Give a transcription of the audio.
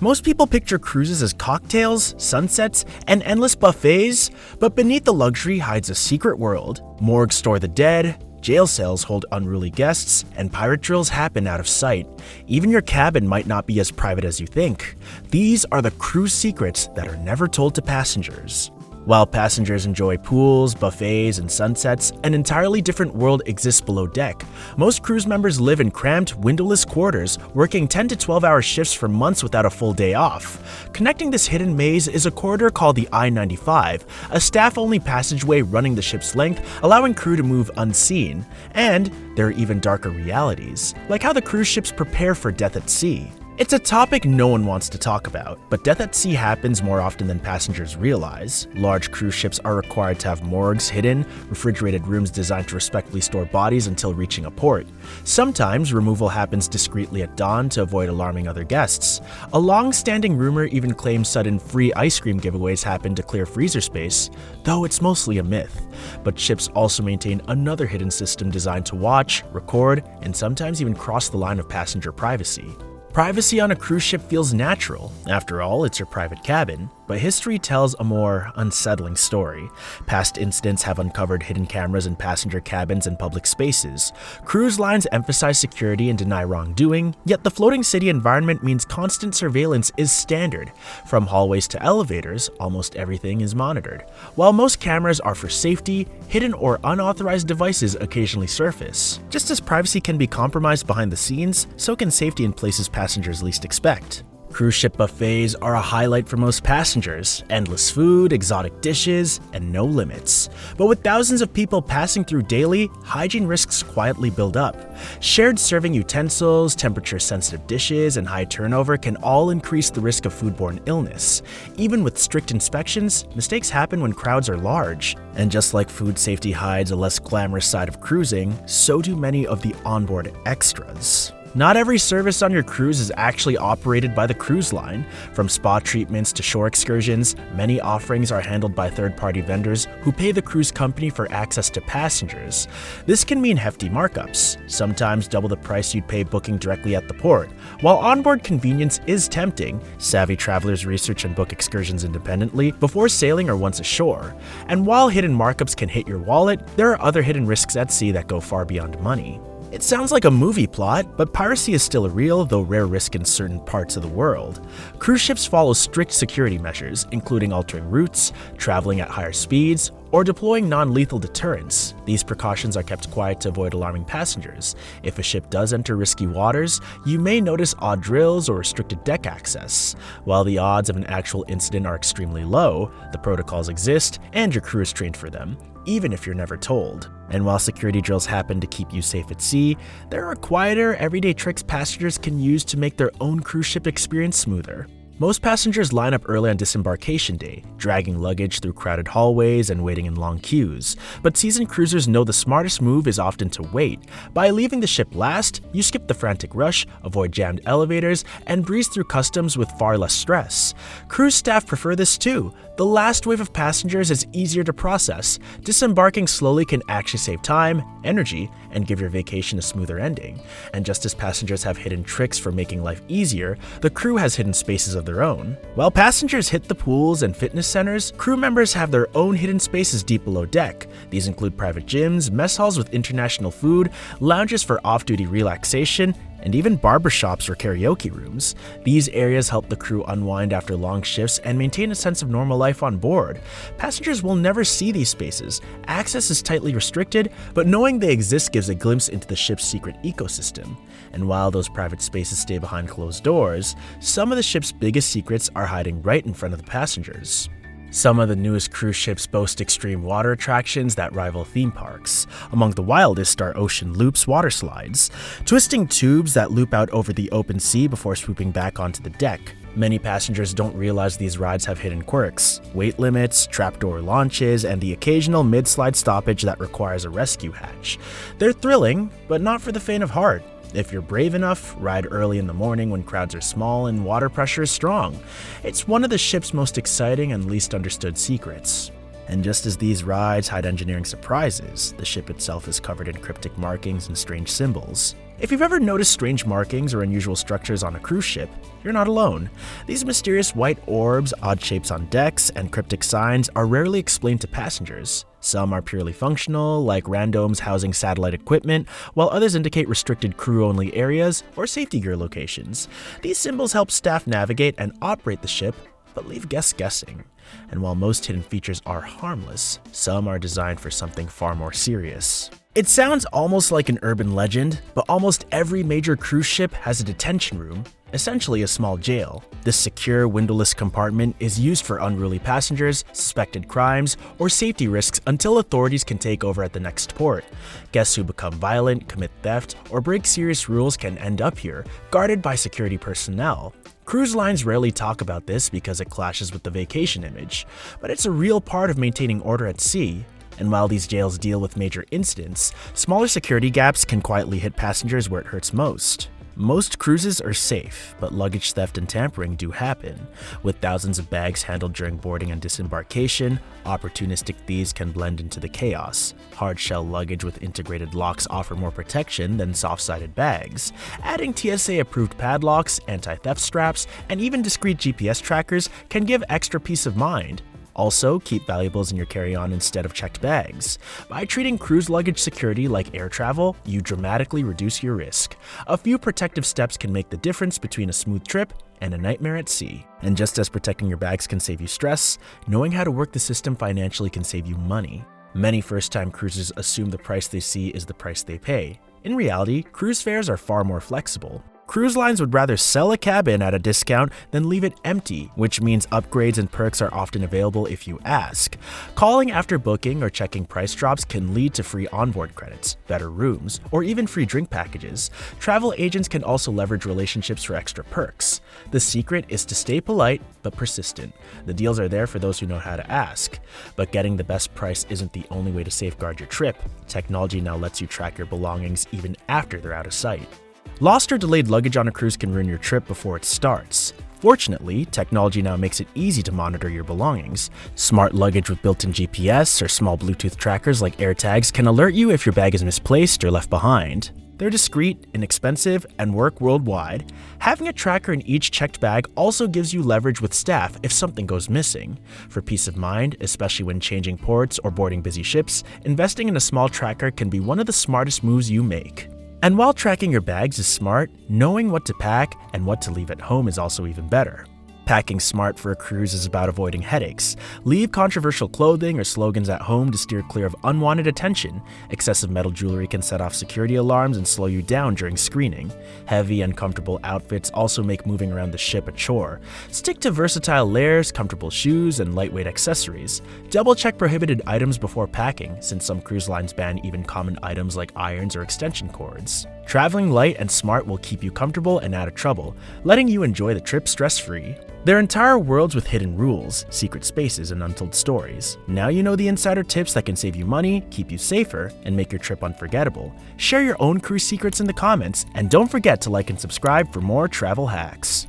Most people picture cruises as cocktails, sunsets, and endless buffets, but beneath the luxury hides a secret world. Morgues store the dead, jail cells hold unruly guests, and pirate drills happen out of sight. Even your cabin might not be as private as you think. These are the cruise secrets that are never told to passengers. While passengers enjoy pools, buffets, and sunsets, an entirely different world exists below deck. Most cruise members live in cramped, windowless quarters, working 10 to 12-hour shifts for months without a full day off. Connecting this hidden maze is a corridor called the I-95, a staff-only passageway running the ship's length, allowing crew to move unseen. And there are even darker realities, like how the cruise ships prepare for death at sea. It's a topic no one wants to talk about, but death at sea happens more often than passengers realize. Large cruise ships are required to have morgues hidden, refrigerated rooms designed to respectfully store bodies until reaching a port. Sometimes removal happens discreetly at dawn to avoid alarming other guests. A long-standing rumor even claims sudden free ice cream giveaways happen to clear freezer space, though it's mostly a myth. But ships also maintain another hidden system designed to watch, record, and sometimes even cross the line of passenger privacy. Privacy on a cruise ship feels natural. After all, it's your private cabin. But history tells a more unsettling story. Past incidents have uncovered hidden cameras in passenger cabins and public spaces. Cruise lines emphasize security and deny wrongdoing, yet the floating city environment means constant surveillance is standard. From hallways to elevators, almost everything is monitored. While most cameras are for safety, hidden or unauthorized devices occasionally surface. Just as privacy can be compromised behind the scenes, so can safety in places passengers least expect. Cruise ship buffets are a highlight for most passengers. Endless food, exotic dishes, and no limits. But with thousands of people passing through daily, hygiene risks quietly build up. Shared serving utensils, temperature-sensitive dishes, and high turnover can all increase the risk of foodborne illness. Even with strict inspections, mistakes happen when crowds are large. And just like food safety hides a less glamorous side of cruising, so do many of the onboard extras. Not every service on your cruise is actually operated by the cruise line. From spa treatments to shore excursions, many offerings are handled by third-party vendors who pay the cruise company for access to passengers. This can mean hefty markups, sometimes double the price you'd pay booking directly at the port. While onboard convenience is tempting, savvy travelers research and book excursions independently before sailing or once ashore. And while hidden markups can hit your wallet, there are other hidden risks at sea that go far beyond money. It sounds like a movie plot, but piracy is still a real, though rare risk in certain parts of the world. Cruise ships follow strict security measures, including altering routes, traveling at higher speeds, or deploying non-lethal deterrents. These precautions are kept quiet to avoid alarming passengers. If a ship does enter risky waters, you may notice odd drills or restricted deck access. While the odds of an actual incident are extremely low, the protocols exist and your crew is trained for them, even if you're never told. And while security drills happen to keep you safe at sea, there are quieter, everyday tricks passengers can use to make their own cruise ship experience smoother. Most passengers line up early on disembarkation day, dragging luggage through crowded hallways and waiting in long queues. But seasoned cruisers know the smartest move is often to wait. By leaving the ship last, you skip the frantic rush, avoid jammed elevators, and breeze through customs with far less stress. Cruise staff prefer this too. The last wave of passengers is easier to process. Disembarking slowly can actually save time, energy, and give your vacation a smoother ending. And just as passengers have hidden tricks for making life easier, the crew has hidden spaces of their own. While passengers hit the pools and fitness centers, crew members have their own hidden spaces deep below deck. These include private gyms, mess halls with international food, lounges for off-duty relaxation, and even barbershops or karaoke rooms. These areas help the crew unwind after long shifts and maintain a sense of normal life on board. Passengers will never see these spaces. Access is tightly restricted, but knowing they exist gives a glimpse into the ship's secret ecosystem. And while those private spaces stay behind closed doors, some of the ship's biggest secrets are hiding right in front of the passengers. Some of the newest cruise ships boast extreme water attractions that rival theme parks. Among the wildest are Ocean Loop's water slides, twisting tubes that loop out over the open sea before swooping back onto the deck. Many passengers don't realize these rides have hidden quirks, weight limits, trapdoor launches, and the occasional mid-slide stoppage that requires a rescue hatch. They're thrilling, but not for the faint of heart. If you're brave enough, ride early in the morning when crowds are small and water pressure is strong. It's one of the ship's most exciting and least understood secrets. And just as these rides hide engineering surprises, the ship itself is covered in cryptic markings and strange symbols. If you've ever noticed strange markings or unusual structures on a cruise ship, you're not alone. These mysterious white orbs, odd shapes on decks, and cryptic signs are rarely explained to passengers. Some are purely functional, like randoms housing satellite equipment, while others indicate restricted crew-only areas or safety gear locations. These symbols help staff navigate and operate the ship, but leave guests guessing. And while most hidden features are harmless, some are designed for something far more serious. It sounds almost like an urban legend, but almost every major cruise ship has a detention room, essentially a small jail. This secure, windowless compartment is used for unruly passengers, suspected crimes, or safety risks until authorities can take over at the next port. Guests who become violent, commit theft, or break serious rules can end up here, guarded by security personnel. Cruise lines rarely talk about this because it clashes with the vacation image, but it's a real part of maintaining order at sea. And while these jails deal with major incidents, smaller security gaps can quietly hit passengers where it hurts most. Most cruises are safe, but luggage theft and tampering do happen. With thousands of bags handled during boarding and disembarkation, opportunistic thieves can blend into the chaos. Hard-shell luggage with integrated locks offer more protection than soft-sided bags. Adding TSA-approved padlocks, anti-theft straps, and even discreet GPS trackers can give extra peace of mind. Also, keep valuables in your carry-on instead of checked bags. By treating cruise luggage security like air travel, you dramatically reduce your risk. A few protective steps can make the difference between a smooth trip and a nightmare at sea. And just as protecting your bags can save you stress, knowing how to work the system financially can save you money. Many first-time cruisers assume the price they see is the price they pay. In reality, cruise fares are far more flexible. Cruise lines would rather sell a cabin at a discount than leave it empty, which means upgrades and perks are often available if you ask. Calling after booking or checking price drops can lead to free onboard credits, better rooms, or even free drink packages. Travel agents can also leverage relationships for extra perks. The secret is to stay polite but persistent. The deals are there for those who know how to ask. But getting the best price isn't the only way to safeguard your trip. Technology now lets you track your belongings even after they're out of sight. Lost or delayed luggage on a cruise can ruin your trip before it starts. Fortunately, technology now makes it easy to monitor your belongings. Smart luggage with built-in GPS or small Bluetooth trackers like AirTags can alert you if your bag is misplaced or left behind. They're discreet, inexpensive, and work worldwide. Having a tracker in each checked bag also gives you leverage with staff if something goes missing. For peace of mind, especially when changing ports or boarding busy ships, investing in a small tracker can be one of the smartest moves you make. And while tracking your bags is smart, knowing what to pack and what to leave at home is also even better. Packing smart for a cruise is about avoiding headaches. Leave controversial clothing or slogans at home to steer clear of unwanted attention. Excessive metal jewelry can set off security alarms and slow you down during screening. Heavy, uncomfortable outfits also make moving around the ship a chore. Stick to versatile layers, comfortable shoes, and lightweight accessories. Double-check prohibited items before packing, since some cruise lines ban even common items like irons or extension cords. Traveling light and smart will keep you comfortable and out of trouble, letting you enjoy the trip stress-free. There are entire worlds with hidden rules, secret spaces, and untold stories. Now you know the insider tips that can save you money, keep you safer, and make your trip unforgettable. Share your own cruise secrets in the comments, and don't forget to like and subscribe for more travel hacks.